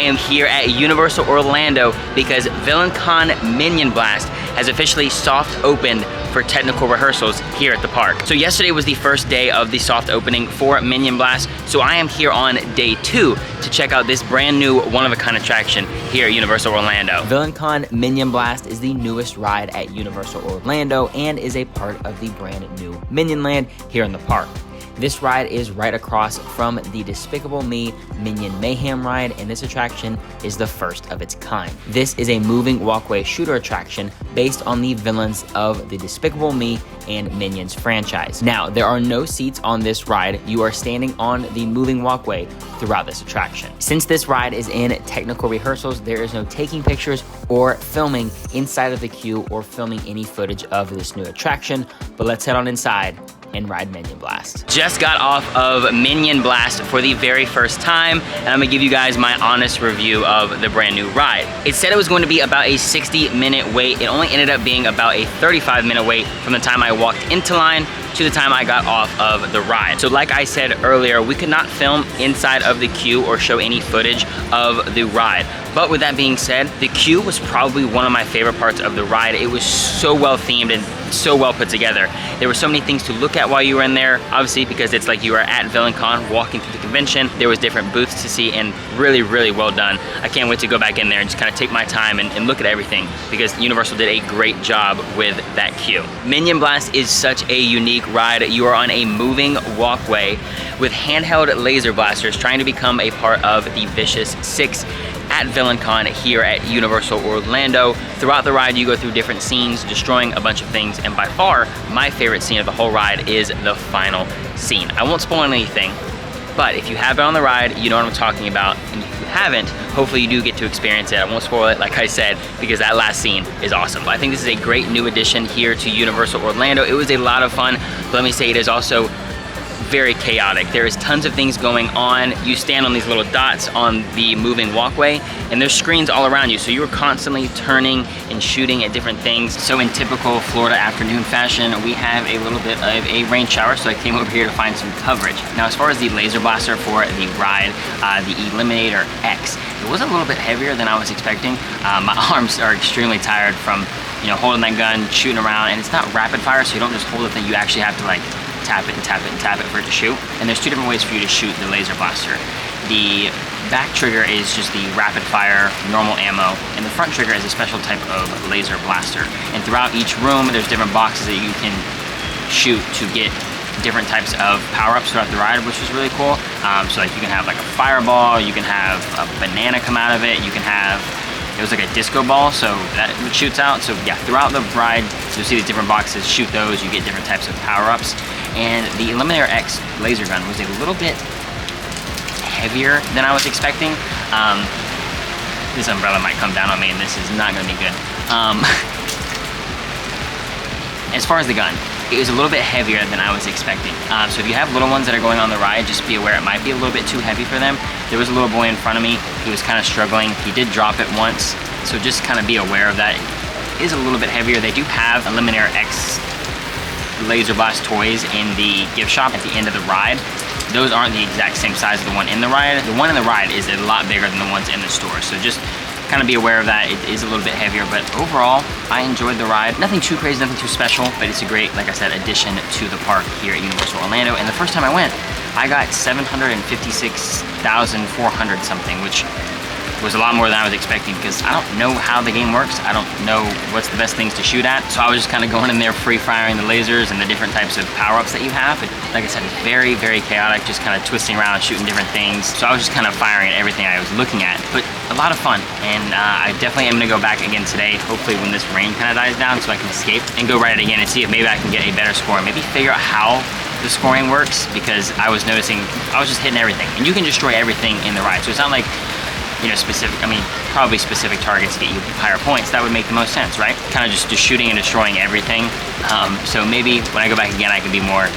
am here at Universal Orlando because VillainCon Minion Blast has officially soft opened for technical rehearsals here at the park. So yesterday was the first day of the soft opening for Minion Blast, so I am here on day 2 to check out this brand new one-of-a-kind attraction here at Universal Orlando. VillainCon Minion Blast is the newest ride at Universal Orlando and is a part of the brand new Minion Land here in the park. This ride is right across from the Despicable Me Minion Mayhem ride, and this attraction is the first of its kind. This is a moving walkway shooter attraction based on the villains of the Despicable Me and Minions franchise. Now, there are no seats on this ride. You are standing on the moving walkway throughout this attraction. Since this ride is in technical rehearsals, there is no taking pictures or filming inside of the queue or filming any footage of this new attraction, but let's head on inside and ride Minion Blast. Just got off of Minion Blast for the very first time, and I'm gonna give you guys my honest review of the brand new ride. It said it was going to be about a 60-minute wait. It only ended up being about a 35-minute wait from the time I walked into line to the time I got off of the ride. So like I said earlier, we could not film inside of the queue or show any footage of the ride. But with that being said, the queue was probably one of my favorite parts of the ride. It was so well themed and so well put together. There were so many things to look at while you were in there, obviously because it's like you are at VillainCon walking through the convention. There was different booths to see and really, really well done. I can't wait to go back in there and just kind of take my time and look at everything because Universal did a great job with that queue. Minion Blast is such a unique ride. You are on a moving walkway with handheld laser blasters trying to become a part of the Vicious 6 at VillainCon here at Universal Orlando. Throughout the ride, you go through different scenes, destroying a bunch of things, and by far, my favorite scene of the whole ride is the final scene. I won't spoil anything, but if you have been on the ride, you know what I'm talking about, and if you haven't, hopefully you do get to experience it. I won't spoil it, like I said, because that last scene is awesome. But I think this is a great new addition here to Universal Orlando. It was a lot of fun, but let me say it is also very chaotic. There is tons of things going on. You stand on these little dots on the moving walkway and there's screens all around you, so you're constantly turning and shooting at different things. So in typical Florida afternoon fashion, we have a little bit of a rain shower, so I came over here to find some coverage. Now as far as the laser blaster for the ride, the Eliminator X, it was a little bit heavier than I was expecting. My arms are extremely tired from holding that gun, shooting around, and it's not rapid fire, so you don't just hold the thing, you actually have to like tap it and tap it and tap it for it to shoot. And there's two different ways for you to shoot the laser blaster. The back trigger is just the rapid fire normal ammo, and the front trigger is a special type of laser blaster. And throughout each room there's different boxes that you can shoot to get different types of power-ups throughout the ride, which is really cool. So like you can have like a fireball, you can have a banana come out of it, you can have, it was like a disco ball, so that shoots out. So yeah, throughout the ride, you'll see these different boxes, shoot those, you get different types of power-ups. And the Eliminator X laser gun was a little bit heavier than I was expecting. This umbrella might come down on me and this is not gonna be good. As far as the gun, it was a little bit heavier than I was expecting. So if you have little ones that are going on the ride, just be aware it might be a little bit too heavy for them. There was a little boy in front of me who was kind of struggling. He did drop it once, so just kind of be aware of that. It is a little bit heavier. They do have Eliminator X laser blast toys in the gift shop at the end of the ride. Those aren't the exact same size of the one in the ride. The one in the ride is a lot bigger than the ones in the store, so just kind of be aware of that. It is a little bit heavier, but overall, I enjoyed the ride. Nothing too crazy, nothing too special, but it's a great, like I said, addition to the park here at Universal Orlando. And the first time I went, I got 756,400 something, which was a lot more than I was expecting because I don't know how the game works. I don't know what's the best things to shoot at. So I was just kind of going in there free firing the lasers and the different types of power-ups that you have. But like I said, it's very, very chaotic, just kind of twisting around, shooting different things. So I was just kind of firing at everything I was looking at. But a lot of fun. And I definitely am gonna go back again today, hopefully when this rain kind of dies down so I can escape and go ride it again and see if maybe I can get a better score. Maybe figure out how the scoring works, because I was noticing I was just hitting everything. And you can destroy everything in the ride. So it's not like specific, probably specific targets to get you higher points. That would make the most sense, right? Kind of just shooting and destroying everything. So maybe when I go back again, I can be more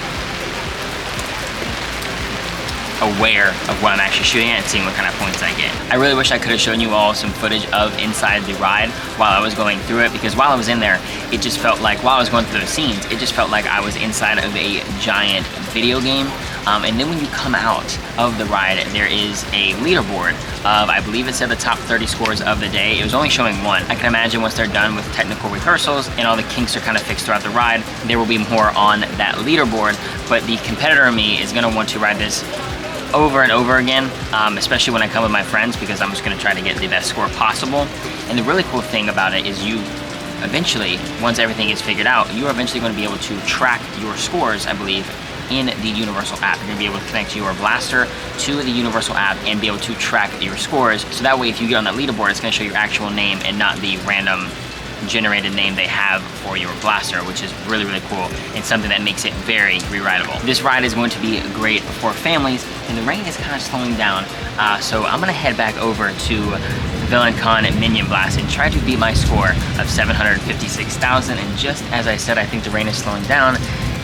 aware of what I'm actually shooting at and seeing what kind of points I get. I really wish I could have shown you all some footage of inside the ride while I was going through it, because while I was in there, it just felt like, while I was going through those scenes, it just felt like I was inside of a giant video game. And then when you come out of the ride, there is a leaderboard of, I believe it said the top 30 scores of the day. It was only showing one. I can imagine once they're done with technical rehearsals and all the kinks are kind of fixed throughout the ride, there will be more on that leaderboard. But the competitor in me is gonna want to ride this over and over again, especially when I come with my friends, because I'm just gonna try to get the best score possible. And the really cool thing about it is you eventually, once everything is figured out, you are eventually going to be able to track your scores, I believe, in the Universal app. You're going to be able to connect your blaster to the Universal app and be able to track your scores. So that way, if you get on that leaderboard, it's going to show your actual name and not the random generated name they have for your blaster, which is really, really cool and something that makes it very re-rideable. This ride is going to be great for families, and the rain is kind of slowing down, so I'm going to head back over to VillainCon and Minion Blast and try to beat my score of 756,000. And just as I said, I think the rain is slowing down.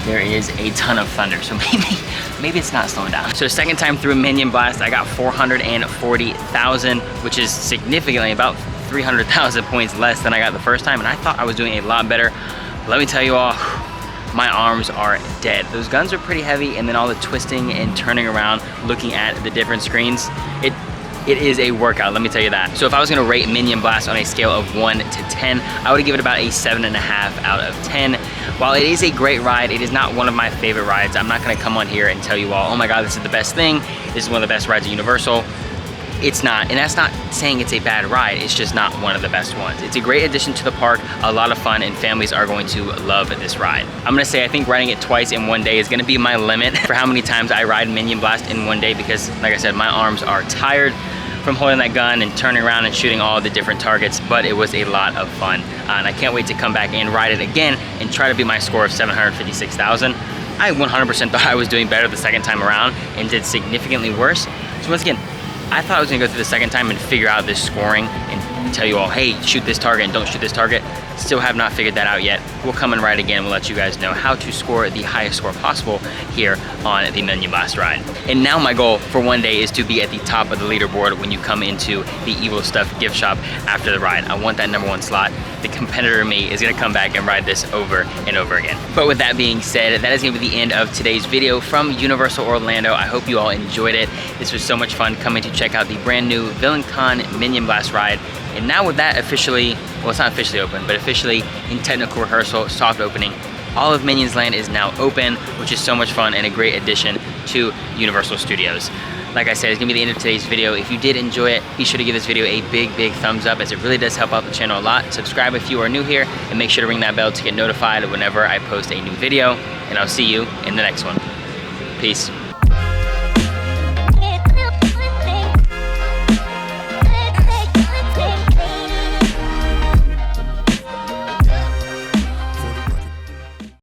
There is a ton of thunder, so maybe it's not slowing down. So second time through Minion Blast, I got 440,000, which is significantly about 300,000 points less than I got the first time, and I thought I was doing a lot better. Let me tell you all, my arms are dead. Those guns are pretty heavy, and then all the twisting and turning around, looking at the different screens, it is a workout, let me tell you that. So if I was gonna rate Minion Blast on a scale of 1 to 10, I would give it about a 7.5 out of 10. While it is a great ride, it is not one of my favorite rides. I'm not gonna come on here and tell you all, oh my God, this is the best thing. This is one of the best rides at Universal. It's not, and that's not saying it's a bad ride, it's just not one of the best ones. It's a great addition to the park, a lot of fun, and families are going to love this ride. I'm gonna say I think riding it twice in one day is gonna be my limit for how many times I ride Minion Blast in one day, because like I said, my arms are tired from holding that gun and turning around and shooting all the different targets, but it was a lot of fun. And I can't wait to come back and ride it again and try to beat my score of 756,000. I 100% thought I was doing better the second time around and did significantly worse. So once again, I thought I was gonna go through the second time and figure out this scoring and tell you all, hey, shoot this target and don't shoot this target. Still have not figured that out yet. We'll come and ride again. We'll let you guys know how to score the highest score possible here on the Minion Blast ride. And now my goal for one day is to be at the top of the leaderboard when you come into the Evil Stuff gift shop after the ride. I want that #1 slot. The competitor in me is gonna come back and ride this over and over again. But with that being said, that is gonna be the end of today's video from Universal Orlando. I hope you all enjoyed it. This was so much fun coming to check out the brand new VillainCon Minion Blast ride. And now with that officially, well, it's not officially open, but officially in technical rehearsal, soft opening, all of Minions Land is now open, which is so much fun and a great addition to Universal Studios. Like I said, it's gonna be the end of today's video. If you did enjoy it, be sure to give this video a big, big thumbs up, as it really does help out the channel a lot. Subscribe if you are new here, and make sure to ring that bell to get notified whenever I post a new video. And I'll see you in the next one. Peace.